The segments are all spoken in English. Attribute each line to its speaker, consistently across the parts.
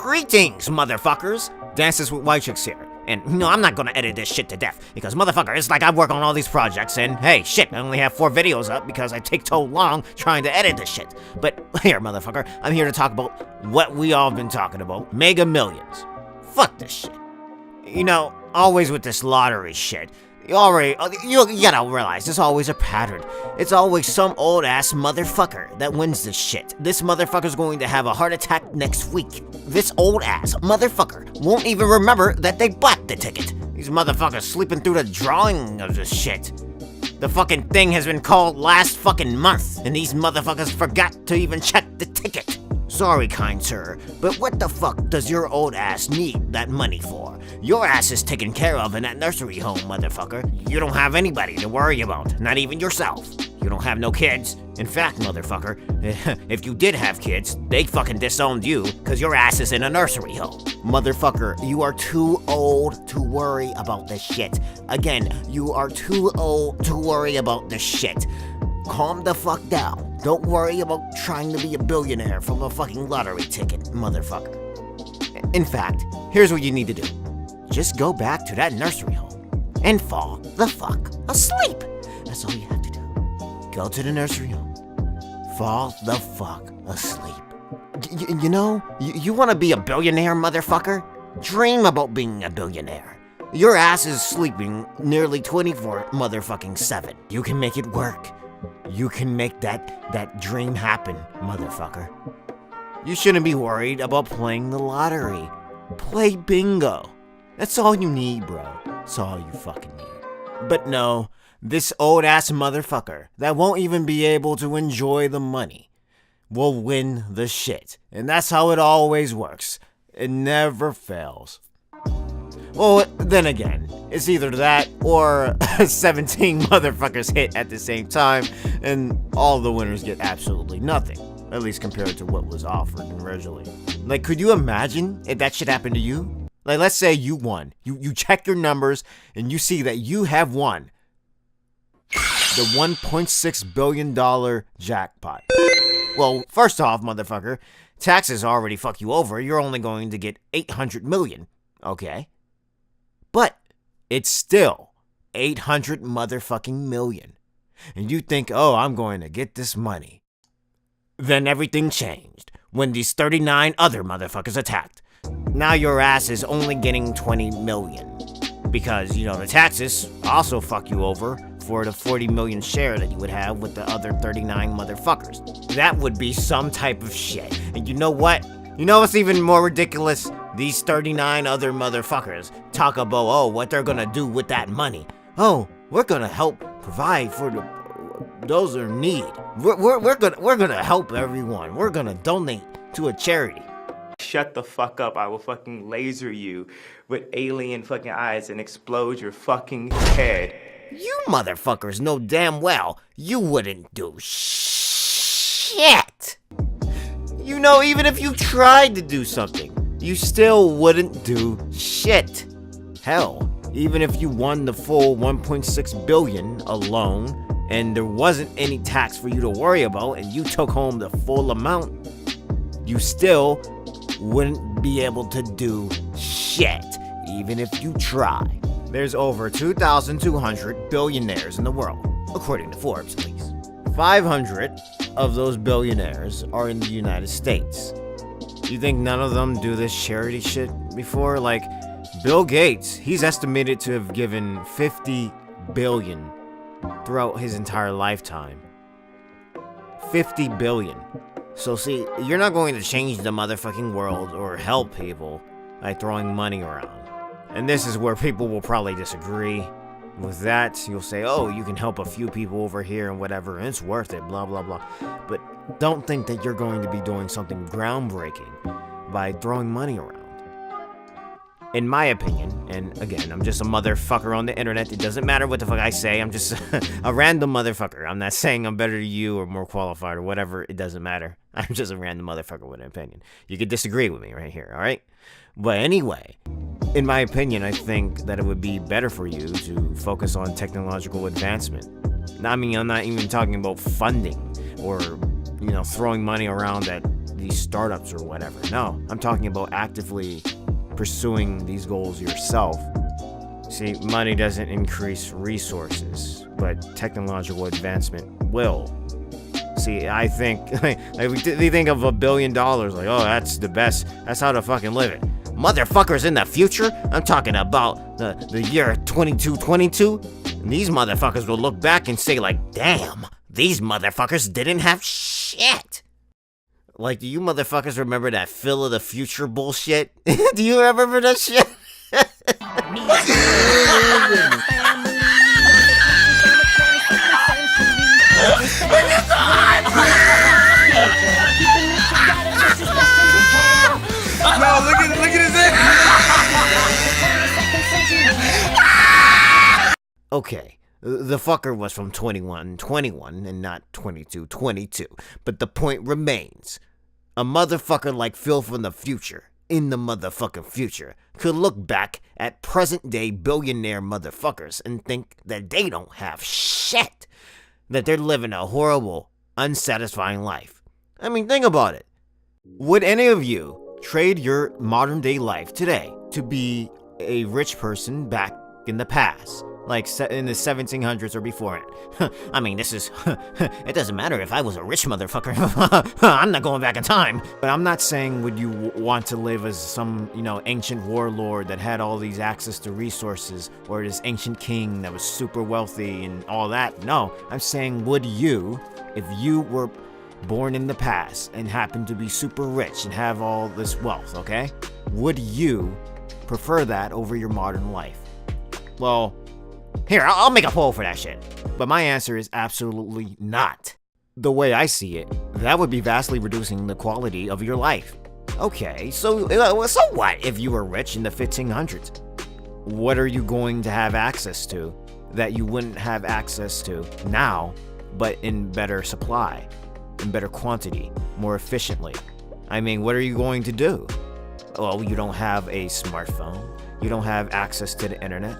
Speaker 1: Greetings, motherfuckers! Dances with White Chicks here. And, no, I'm not gonna edit this shit to death, because motherfucker, it's like I work on all these projects, and hey, shit, I only have 4 videos up because I take so long trying to edit this shit. But here, motherfucker, I'm here to talk about what we all been talking about, Mega Millions. Fuck this shit. You know, always with this lottery shit, you gotta realize there's always a pattern. It's always some old-ass motherfucker that wins this shit. This motherfucker's going to have a heart attack next week. This old-ass motherfucker won't even remember that they bought the ticket. These motherfuckers sleeping through the drawing of this shit. The fucking thing has been called last fucking month, and these motherfuckers forgot to even check the ticket. Sorry, kind sir, but what the fuck does your old ass need that money for? Your ass is taken care of in that nursery home, motherfucker. You don't have anybody to worry about, not even yourself. You don't have no kids. In fact, motherfucker, if you did have kids, they fucking disowned you, cause your ass is in a nursery home. Motherfucker, you are too old to worry about this shit. Again, you are too old to worry about this shit. Calm the fuck down. Don't worry about trying to be a billionaire from a fucking lottery ticket, motherfucker. In fact, here's what you need to do. Just go back to that nursery home and fall the fuck asleep. That's all you have to do. Go to the nursery home. Fall the fuck asleep. You know, you want to be a billionaire, motherfucker? Dream about being a billionaire. Your ass is sleeping nearly 24 motherfucking 7. You can make it work. You can make that dream happen, motherfucker. You shouldn't be worried about playing the lottery. Play bingo. That's all you need, bro. That's all you fucking need. But no, this old-ass motherfucker that won't even be able to enjoy the money will win the shit. And that's how it always works. It never fails. Well, then again, it's either that or 17 motherfuckers hit at the same time, and all the winners get absolutely nothing, at least compared to what was offered originally. Like, could you imagine if that shit happened to you? Like, let's say you won. You check your numbers, and you see that you have won the $1.6 billion jackpot. Well, first off, motherfucker, taxes already fuck you over. You're only going to get $800 million, okay? But it's still 800 motherfucking million. And you think, oh, I'm going to get this money. Then everything changed when these 39 other motherfuckers attacked. Now your ass is only getting 20 million. Because, you know, the taxes also fuck you over for the 40 million share that you would have with the other 39 motherfuckers. That would be some type of shit. And you know what? You know what's even more ridiculous? These 39 other motherfuckers talk about, oh, what they're gonna do with that money. Oh, we're gonna help provide for those in need. We're gonna help everyone. We're gonna donate to a charity.
Speaker 2: Shut the fuck up. I will fucking laser you with alien fucking eyes and explode your fucking head.
Speaker 1: You motherfuckers know damn well you wouldn't do shit. You know, even if you tried to do something, you still wouldn't do shit. Hell, even if you won the full 1.6 billion alone, and there wasn't any tax for you to worry about, and you took home the full amount, you still wouldn't be able to do shit, even if you try. There's over 2,200 billionaires in the world, according to Forbes at least. 500 of those billionaires are in the United States. You think none of them do this charity shit before? Like, Bill Gates, he's estimated to have given 50 billion throughout his entire lifetime. 50 billion. So see, you're not going to change the motherfucking world or help people by throwing money around. And this is where people will probably disagree. With that, you'll say, oh, you can help a few people over here and whatever, and it's worth it, blah, blah, blah. But don't think that you're going to be doing something groundbreaking by throwing money around. In my opinion, and again, I'm just a motherfucker on the internet, it doesn't matter what the fuck I say, I'm just a random motherfucker. I'm not saying I'm better than you or more qualified or whatever, it doesn't matter. I'm just a random motherfucker with an opinion. You could disagree with me right here, alright? But anyway, in my opinion, I think that it would be better for you to focus on technological advancement. I mean, I'm not even talking about funding or, you know, throwing money around at these startups or whatever. No, I'm talking about actively pursuing these goals yourself. See, money doesn't increase resources, but technological advancement will. See, I think, they think of $1 billion, like, oh, that's the best, that's how to fucking live it. Motherfuckers in the future, I'm talking about the year 2222, these motherfuckers will look back and say like, damn, these motherfuckers didn't have shit. Like, do you motherfuckers remember that Phil of the Future bullshit? Do you remember that shit?
Speaker 3: No, look at his head.
Speaker 1: Okay, the fucker was from 2121 and not 2222, but the point remains. A motherfucker like Phil from the future, in the motherfucking future, could look back at present-day billionaire motherfuckers and think that they don't have shit, that they're living a horrible, unsatisfying life. I mean, think about it. Would any of you trade your modern-day life today to be a rich person back in the past? Like in the 1700s or before it. I mean, this is, it doesn't matter if I was a rich motherfucker. I'm not going back in time. But I'm not saying would you want to live as some, ancient warlord that had all these access to resources, or this ancient king that was super wealthy and all that. No, I'm saying would you, if you were born in the past and happened to be super rich and have all this wealth, okay? Would you prefer that over your modern life? Well, here, I'll make a poll for that shit. But my answer is absolutely not. The way I see it, that would be vastly reducing the quality of your life. Okay, so what if you were rich in the 1500s? What are you going to have access to that you wouldn't have access to now, but in better supply, in better quantity, more efficiently? I mean, what are you going to do? Well, you don't have a smartphone. You don't have access to the internet.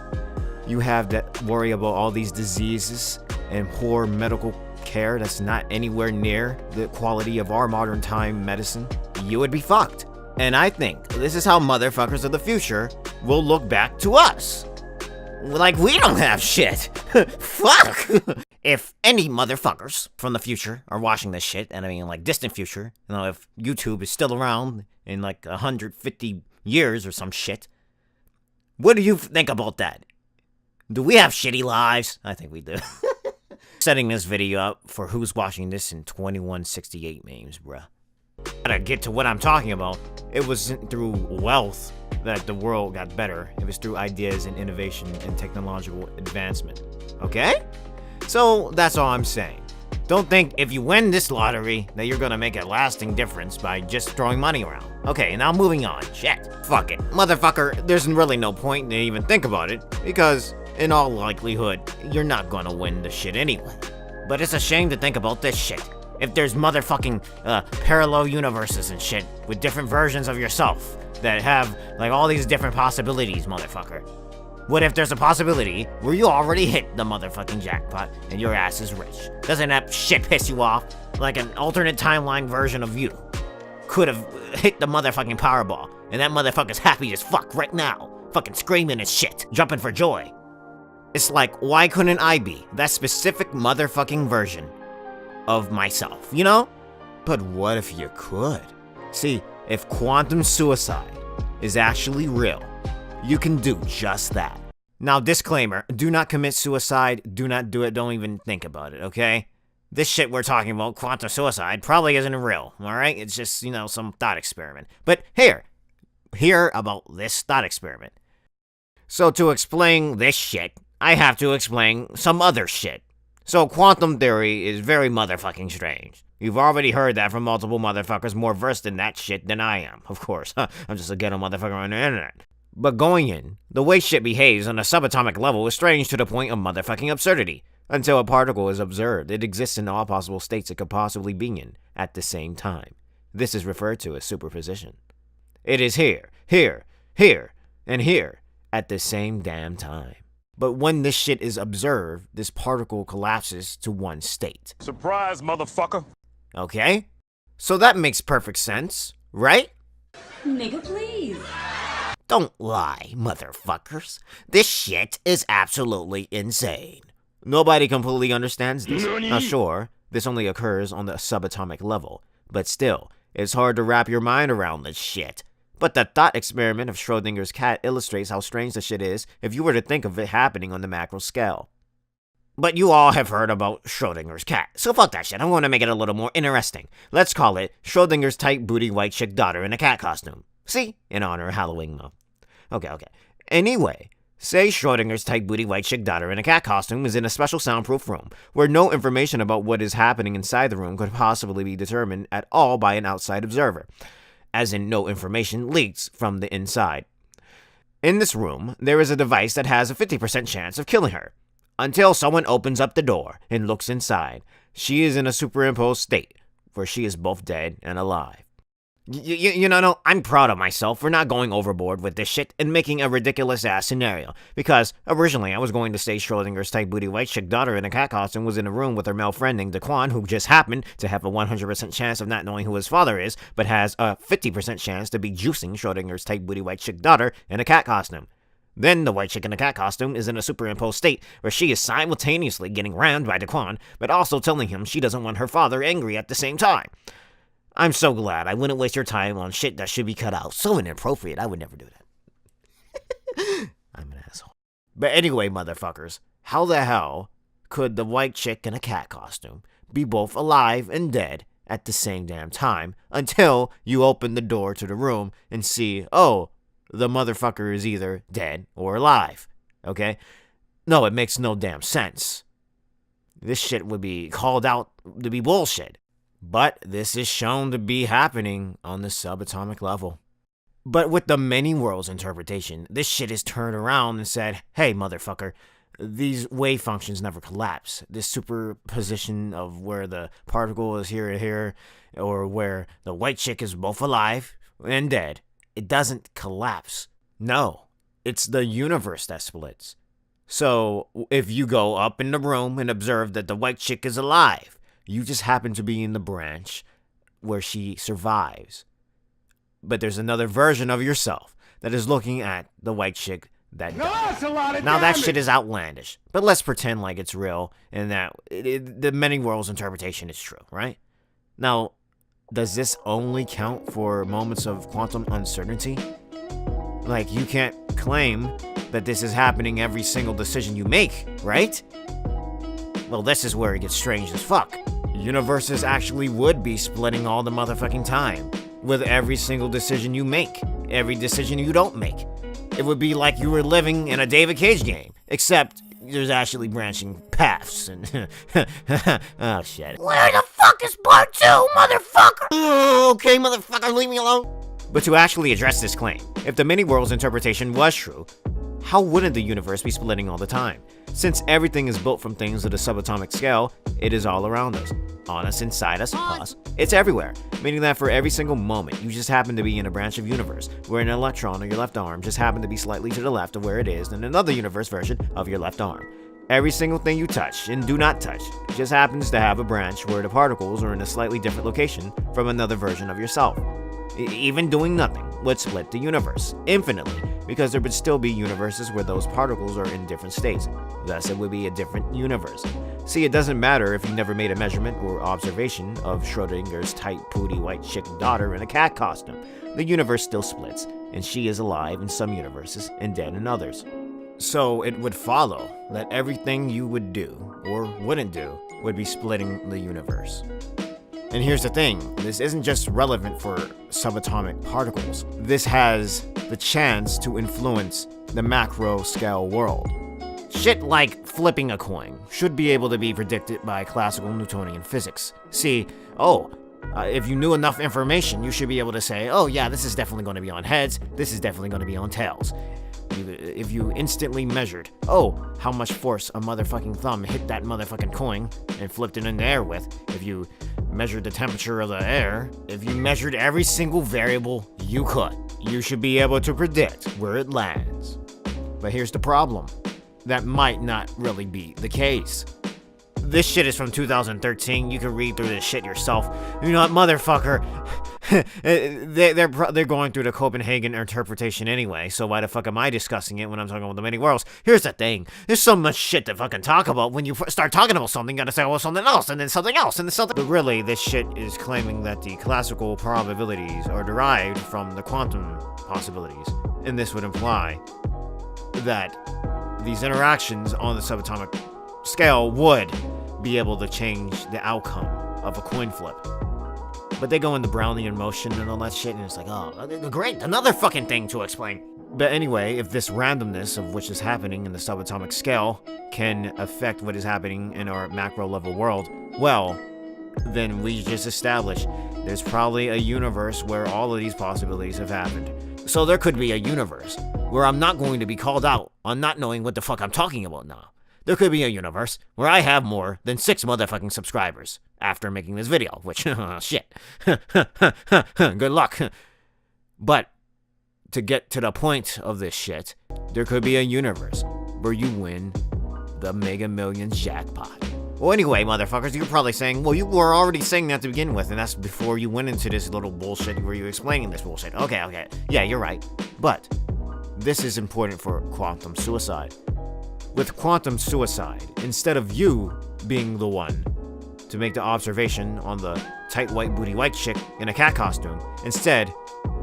Speaker 1: You have to worry about all these diseases and poor medical care that's not anywhere near the quality of our modern time medicine. You would be fucked. And I think this is how motherfuckers of the future will look back to us. Like we don't have shit. Fuck. If any motherfuckers from the future are watching this shit, and I mean like distant future, if YouTube is still around in like 150 years or some shit, what do you think about that? Do we have shitty lives? I think we do. Setting this video up for who's watching this in 2168 memes, bruh. Gotta get to what I'm talking about. It wasn't through wealth that the world got better. It was through ideas and innovation and technological advancement. Okay? So that's all I'm saying. Don't think if you win this lottery that you're gonna make a lasting difference by just throwing money around. Okay, now moving on. Shit. Fuck it. Motherfucker, there's really no point to even think about it, because in all likelihood, you're not gonna win the shit anyway. But it's a shame to think about this shit. If there's motherfucking parallel universes and shit with different versions of yourself that have like all these different possibilities, motherfucker. What if there's a possibility where you already hit the motherfucking jackpot and your ass is rich? Doesn't that shit piss you off? Like an alternate timeline version of you could have hit the motherfucking Powerball, and that motherfucker's happy as fuck right now, fucking screaming and shit, jumping for joy. It's like, why couldn't I be that specific motherfucking version of myself, But what if you could? See, if quantum suicide is actually real, you can do just that. Now, disclaimer, do not commit suicide, do not do it, don't even think about it, okay? This shit we're talking about, quantum suicide, probably isn't real, alright? It's just, some thought experiment. But hear about this thought experiment. So to explain this shit, I have to explain some other shit. So quantum theory is very motherfucking strange. You've already heard that from multiple motherfuckers more versed in that shit than I am, of course. I'm just a ghetto motherfucker on the internet. But going in, the way shit behaves on a subatomic level is strange to the point of motherfucking absurdity. Until a particle is observed, it exists in all possible states it could possibly be in at the same time. This is referred to as superposition. It is here, and here at the same damn time. But when this shit is observed, this particle collapses to one state.
Speaker 3: Surprise, motherfucker.
Speaker 1: Okay? So that makes perfect sense, right?
Speaker 4: Nigga, please.
Speaker 1: Don't lie, motherfuckers. This shit is absolutely insane. Nobody completely understands this. Now sure, this only occurs on the subatomic level, but still, it's hard to wrap your mind around this shit. But the thought experiment of Schrodinger's cat illustrates how strange the shit is if you were to think of it happening on the macro scale. But you all have heard about Schrodinger's cat, so fuck that shit. I'm going to make it a little more interesting. Let's call it Schrodinger's tight booty white chick daughter in a cat costume. See? In honor of Halloween month. Okay. Anyway, say Schrodinger's tight booty white chick daughter in a cat costume is in a special soundproof room, where no information about what is happening inside the room could possibly be determined at all by an outside observer. As in, no information leaks from the inside. In this room, there is a device that has a 50% chance of killing her. Until someone opens up the door and looks inside, she is in a superimposed state, where she is both dead and alive. No, I'm proud of myself for not going overboard with this shit and making a ridiculous-ass scenario, because originally I was going to say Schrodinger's tight booty white chick daughter in a cat costume was in a room with her male friend named Daquan, who just happened to have a 100% chance of not knowing who his father is, but has a 50% chance to be juicing Schrodinger's tight booty white chick daughter in a cat costume. Then the white chick in the cat costume is in a superimposed state where she is simultaneously getting rammed by Daquan, but also telling him she doesn't want her father angry at the same time. I'm so glad I wouldn't waste your time on shit that should be cut out. So inappropriate, I would never do that. I'm an asshole. But anyway, motherfuckers, how the hell could the white chick in a cat costume be both alive and dead at the same damn time until you open the door to the room and see, oh, the motherfucker is either dead or alive, okay? No, it makes no damn sense. This shit would be called out to be bullshit. But this is shown to be happening on the subatomic level. But with the many worlds interpretation, this shit is turned around and said, hey, motherfucker, these wave functions never collapse. This superposition of where the particle is here and here, or where the white chick is both alive and dead, it doesn't collapse. No, it's the universe that splits. So if you go up in the room and observe that the white chick is alive, you just happen to be in the branch where she survives. But there's another version of yourself that is looking at the white chick that died. Now that shit is outlandish, but let's pretend like it's real and that the many worlds interpretation is true, right? Now, does this only count for moments of quantum uncertainty? Like, you can't claim that this is happening every single decision you make, right? Well, this is where it gets strange as fuck. Universes actually would be splitting all the motherfucking time, with every single decision you make, every decision you don't make. It would be like you were living in a David Cage game, except there's actually branching paths and oh shit. Where the fuck is part 2, motherfucker? Okay, motherfucker, leave me alone. But to actually address this claim, if the many worlds interpretation was true, how wouldn't the universe be splitting all the time? Since everything is built from things at a subatomic scale, it is all around us, on us, inside us, plus, it's everywhere, meaning that for every single moment, you just happen to be in a branch of universe, where an electron on your left arm just happened to be slightly to the left of where it is in another universe version of your left arm. Every single thing you touch and do not touch just happens to have a branch where the particles are in a slightly different location from another version of yourself. Even doing nothing would split the universe infinitely, because there would still be universes where those particles are in different states. Thus, it would be a different universe. See, it doesn't matter if you never made a measurement or observation of Schrodinger's tight, pooty, white chick daughter in a cat costume. The universe still splits, and she is alive in some universes and dead in others. So it would follow that everything you would do, or wouldn't do, would be splitting the universe. And here's the thing, this isn't just relevant for subatomic particles. This has the chance to influence the macro scale world. Shit like flipping a coin should be able to be predicted by classical Newtonian physics. See, if you knew enough information, you should be able to say, oh yeah, this is definitely going to be on heads, this is definitely going to be on tails. If you instantly measured, how much force a motherfucking thumb hit that motherfucking coin and flipped it in the air with, if you measured the temperature of the air, if you measured every single variable you could, you should be able to predict where it lands. But here's the problem. That might not really be the case. This shit is from 2013. You can read through this shit yourself. You know what, motherfucker? they're going through the Copenhagen interpretation anyway, so why the fuck am I discussing it when I'm talking about the many worlds? Here's the thing. There's so much shit to fucking talk about. When you start talking about something, you gotta say, well, something else, and then something else, and then something. But really, this shit is claiming that the classical probabilities are derived from the quantum possibilities. And this would imply that these interactions on the subatomic scale would be able to change the outcome of a coin flip. But they go into Brownian motion and all that shit, and it's like, oh, great, another fucking thing to explain. But anyway, if this randomness of which is happening in the subatomic scale can affect what is happening in our macro level world, well, then we just established there's probably a universe where all of these possibilities have happened. So there could be a universe where I'm not going to be called out on not knowing what the fuck I'm talking about now. There could be a universe where I have more than 6 motherfucking subscribers after making this video, which, shit. Good luck. But to get to the point of this shit, there could be a universe where you win the Megamillions Jackpot. Well, anyway, motherfuckers, you're probably saying, well, you were already saying that to begin with, and that's before you went into this little bullshit where you were explaining this bullshit. Okay. Yeah, you're right. But this is important for quantum suicide. With quantum suicide, instead of you being the one to make the observation on the tight white booty white chick in a cat costume, instead,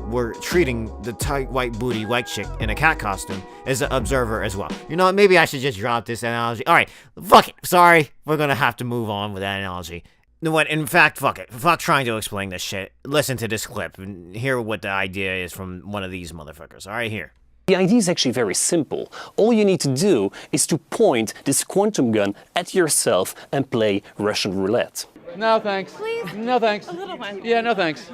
Speaker 1: we're treating the tight white booty white chick in a cat costume as an observer as well. You know what, maybe I should just drop this analogy. Alright, fuck it, sorry, we're gonna have to move on with that analogy. You know what, in fact, fuck it. Fuck trying to explain this shit. Listen to this clip and hear what the idea is from one of these motherfuckers. Alright, here.
Speaker 5: The idea is actually very simple. All you need to do is to point this quantum gun at yourself and play Russian roulette.
Speaker 3: No, thanks.
Speaker 4: Please?
Speaker 3: No, thanks.
Speaker 4: A little one.
Speaker 3: Yeah, no, thanks.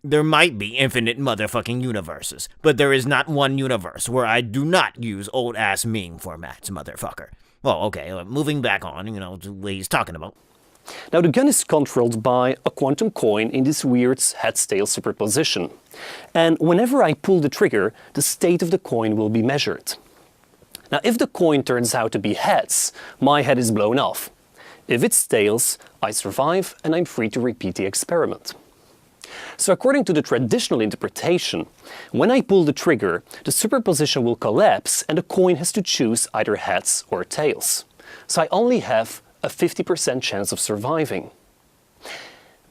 Speaker 1: There might be infinite motherfucking universes, but there is not one universe where I do not use old-ass meme formats, motherfucker. Well, okay, moving back on, to what he's talking about.
Speaker 5: Now, the gun is controlled by a quantum coin in this weird heads-tails superposition. And whenever I pull the trigger, the state of the coin will be measured. Now, if the coin turns out to be heads, my head is blown off. If it's tails, I survive and I'm free to repeat the experiment. So according to the traditional interpretation, when I pull the trigger, the superposition will collapse and the coin has to choose either heads or tails. So I only have a 50% chance of surviving.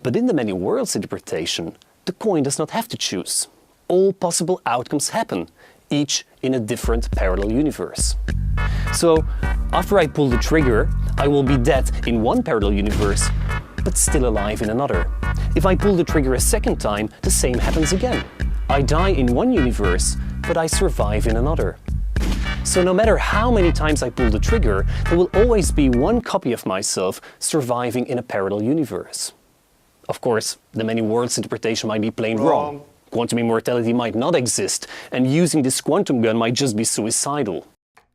Speaker 5: But in the many worlds interpretation, the coin does not have to choose. All possible outcomes happen, each in a different parallel universe. So after I pull the trigger, I will be dead in one parallel universe, but still alive in another. If I pull the trigger a second time, the same happens again. I die in one universe, but I survive in another. So no matter how many times I pull the trigger, there will always be one copy of myself surviving in a parallel universe. Of course, the many worlds interpretation might be plain wrong. Quantum immortality might not exist, and using this quantum gun might just be suicidal.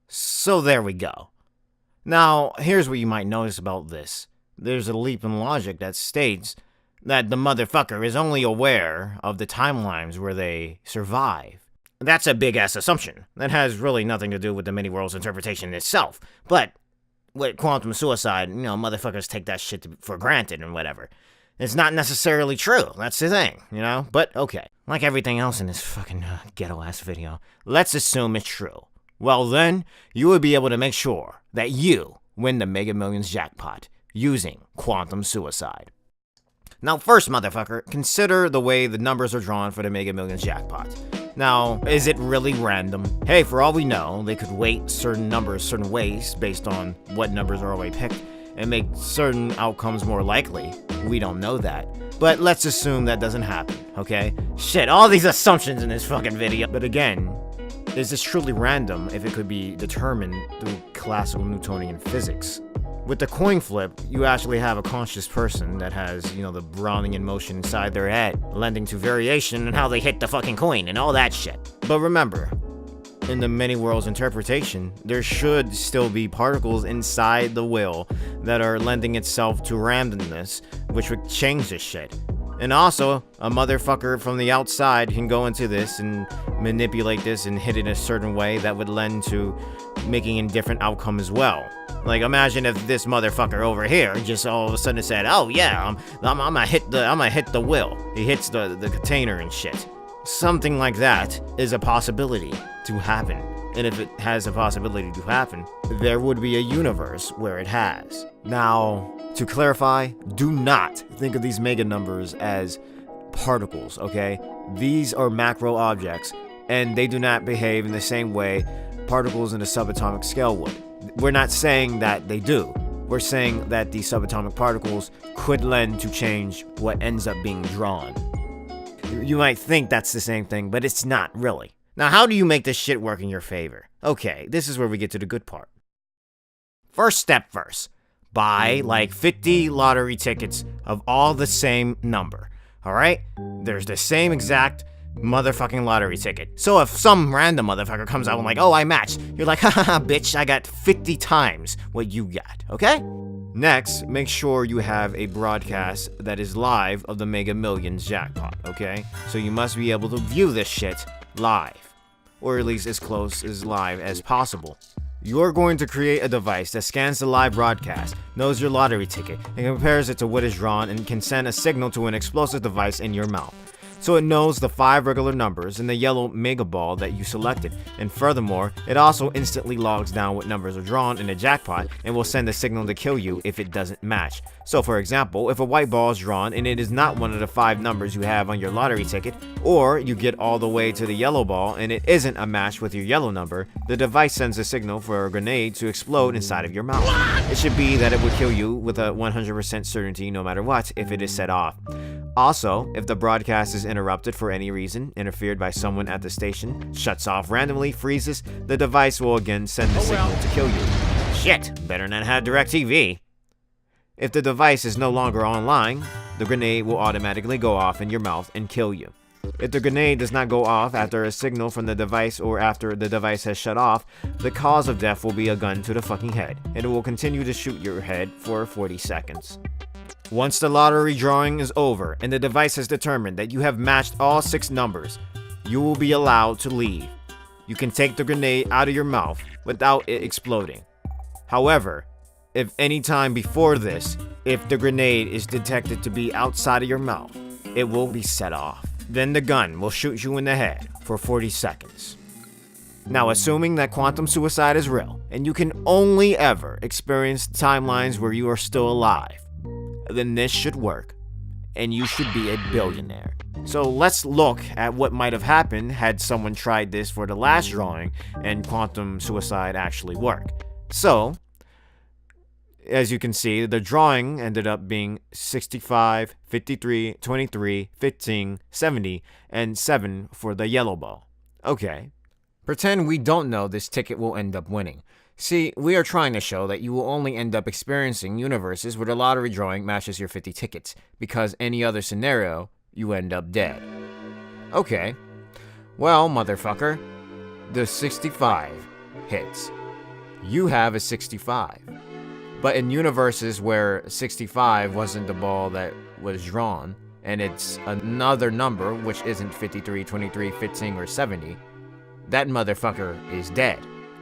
Speaker 1: So there we go. Now, here's what you might notice about this. There's a leap in logic that states that the motherfucker is only aware of the timelines where they survive. That's a big-ass assumption. That has really nothing to do with the many worlds interpretation itself. But with quantum suicide, motherfuckers take that shit for granted and whatever. It's not necessarily true. That's the thing, But okay. Like everything else in this fucking ghetto-ass video, let's assume it's true. Well then, you would be able to make sure that you win the Megamillions Jackpot using quantum suicide. Now first, motherfucker, consider the way the numbers are drawn for the Megamillions Jackpot. Now, is it really random? Hey, for all we know, they could weight certain numbers certain ways based on what numbers are already picked and make certain outcomes more likely. We don't know that. But let's assume that doesn't happen, okay? Shit, all these assumptions in this fucking video. But again, is this truly random if it could be determined through classical Newtonian physics? With the coin flip, you actually have a conscious person that has, the Brownian motion inside their head, lending to variation in how they hit the fucking coin and all that shit. But remember, in the many worlds interpretation, there should still be particles inside the will that are lending itself to randomness, which would change this shit. And also, a motherfucker from the outside can go into this and manipulate this and hit it in a certain way that would lend to making a different outcome as well. Like, imagine if this motherfucker over here just all of a sudden said, "Oh yeah, I'm gonna hit the will." He hits the container and shit. Something like that is a possibility to happen. And if it has a possibility to happen, there would be a universe where it has. Now, to clarify, do not think of these mega numbers as particles, okay? These are macro objects, and they do not behave in the same way particles in a subatomic scale would. We're not saying that they do. We're saying that the subatomic particles could lend to change what ends up being drawn. You might think that's the same thing, but it's not really. Now, how do you make this shit work in your favor? Okay, this is where we get to the good part. First step first. Buy like 50 lottery tickets of all the same number. Alright? There's the same exact motherfucking lottery ticket. So if some random motherfucker comes out and like, "Oh, I matched," you're like, "Haha, bitch, I got 50 times what you got," okay? Next, make sure you have a broadcast that is live of the Megamillions Jackpot, okay? So you must be able to view this shit live, or at least as close as live as possible. You're going to create a device that scans the live broadcast, knows your lottery ticket, and compares it to what is drawn and can send a signal to an explosive device in your mouth. So it knows the 5 regular numbers and the yellow mega ball that you selected, and furthermore, it also instantly logs down what numbers are drawn in the jackpot and will send a signal to kill you if it doesn't match. So for example, if a white ball is drawn and it is not one of the 5 numbers you have on your lottery ticket, or you get all the way to the yellow ball and it isn't a match with your yellow number, the device sends a signal for a grenade to explode inside of your mouth. It should be that it would kill you with a 100% certainty no matter what if it is set off. Also, if the broadcast is interrupted for any reason, interfered by someone at the station, shuts off randomly, freezes, the device will again send the signal to kill you. Shit, better not have DirecTV. If the device is no longer online, the grenade will automatically go off in your mouth and kill you. If the grenade does not go off after a signal from the device or after the device has shut off, the cause of death will be a gun to the fucking head, and it will continue to shoot your head for 40 seconds. Once the lottery drawing is over and the device has determined that you have matched all 6 numbers, you will be allowed to leave. You can take the grenade out of your mouth without it exploding. However, if any time before this, if the grenade is detected to be outside of your mouth, it will be set off. Then the gun will shoot you in the head for 40 seconds. Now, assuming that quantum suicide is real, and you can only ever experience timelines where you are still alive, then this should work, and you should be a billionaire. So let's look at what might have happened had someone tried this for the last drawing and quantum suicide actually worked. So, as you can see, the drawing ended up being 65, 53, 23, 15, 70, and 7 for the yellow ball. Okay. Pretend we don't know this ticket will end up winning. See, we are trying to show that you will only end up experiencing universes where the lottery drawing matches your 50 tickets, because any other scenario, you end up dead. Okay. Well, motherfucker, the 65 hits. You have a 65. But in universes where 65 wasn't the ball that was drawn, and it's another number which isn't 53, 23, 15, or 70, that motherfucker is dead.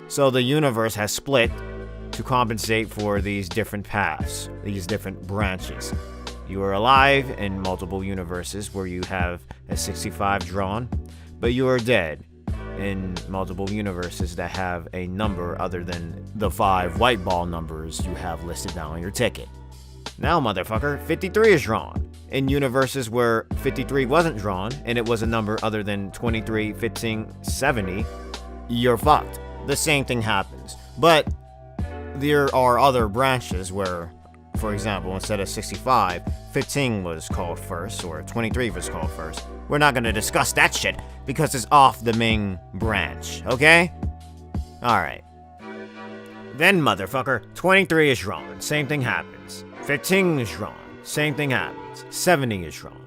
Speaker 1: So the universe has split to compensate for these different paths, these different branches. You are alive in multiple universes where you have a 65 drawn, but you are dead in multiple universes that have a number other than the 5 white ball numbers you have listed down on your ticket. Now, motherfucker, 53 is drawn. In universes where 53 wasn't drawn, and it was a number other than 23, 15, 70, you're fucked. The same thing happens. But there are other branches where, for example, instead of 65, 15 was called first, or 23 was called first. We're not gonna discuss that shit because it's off the main branch, okay? Alright. Then, motherfucker, 23 is drawn. Same thing happens. 15 is drawn. Same thing happens. 70 is drawn.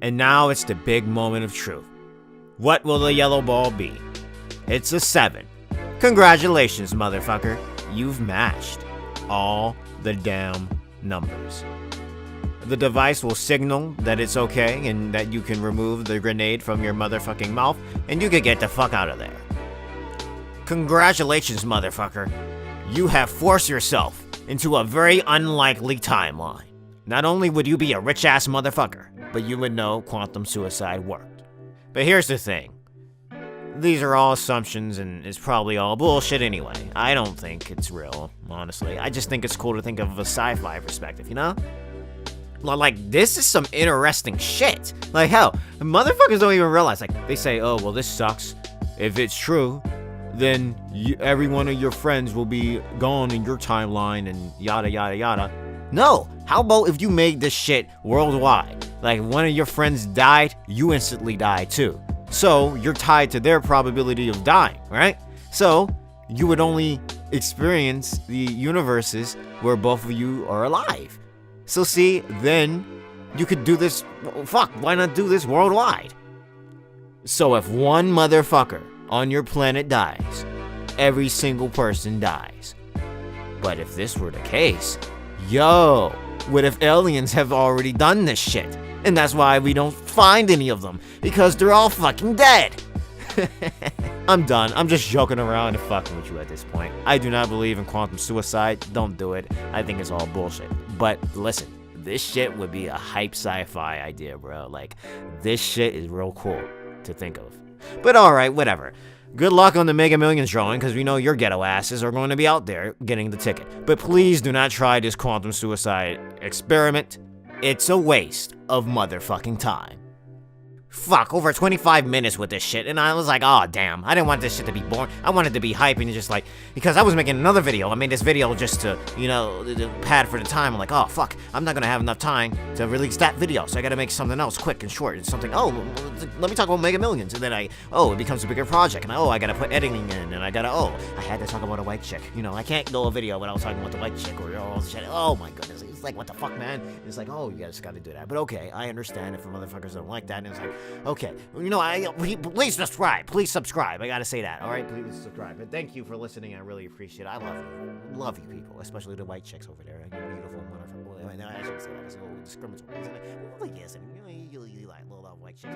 Speaker 1: And now it's the big moment of truth. What will the yellow ball be? It's a 7. Congratulations, motherfucker. You've matched all the damn numbers. the device will signal that it's okay and that you can remove the grenade from your motherfucking mouth, and you can get the fuck out of there. Congratulations, motherfucker. You have forced yourself into a very unlikely timeline. Not only would you be a rich-ass motherfucker, but you would know quantum suicide worked. But here's the thing. These are all assumptions, and it's probably all bullshit anyway. I don't think it's real, honestly. I just think it's cool to think of a sci-fi perspective, you know? Like, this is some interesting shit. Like, hell, motherfuckers don't even realize. Like, they say, oh, well, this sucks. If it's true, then every one of your friends will be gone in your timeline and yada, yada, yada. No, how about if you made this shit worldwide? Like, one of your friends died, you instantly die too. So, you're tied to their probability of dying, right? So, you would only experience the universes where both of you are alive. So see, then you could do this, fuck, why not do this worldwide? So if one motherfucker on your planet dies, every single person dies. But if this were the case, yo, what if aliens have already done this shit? And that's why we don't find any of them, because they're all fucking dead. I'm done. I'm just joking around and fucking with you at this point. I do not believe in quantum suicide. Don't do it. I think it's all bullshit. But listen, this shit would be a hype sci-fi idea, bro. Like, this shit is real cool to think of. But alright, whatever. Good luck on the Megamillions drawing, because we know your ghetto asses are going to be out there getting the ticket. But please do not try this quantum suicide experiment. It's a waste of motherfucking time. Fuck, over 25 minutes with this shit, and I was like, oh damn, I didn't want this shit to be boring. I wanted to be hype and just like, because I was making another video. I made this video just to, you know, pad for the time. I'm like, oh fuck, I'm not gonna have enough time to release that video, so I gotta make something else quick and short, and something, oh, let me talk about Megamillions, and then it becomes a bigger project, and I gotta put editing in, and I had to talk about a white chick. You know, I can't go a video without talking about the white chick or all this shit. Oh my goodness, it's like, what the fuck, man? It's like, oh, you just gotta do that. But okay, I understand if the motherfuckers don't like that, and it's like, okay, you know, please subscribe. Please subscribe. I gotta say that, all right? Please subscribe. And thank you for listening. I really appreciate it. I love you. Love you people, especially the white chicks over there. You're beautiful, wonderful. No, I shouldn't say that. It's a little discriminatory, isn't it? It really isn't. You like little white chicks.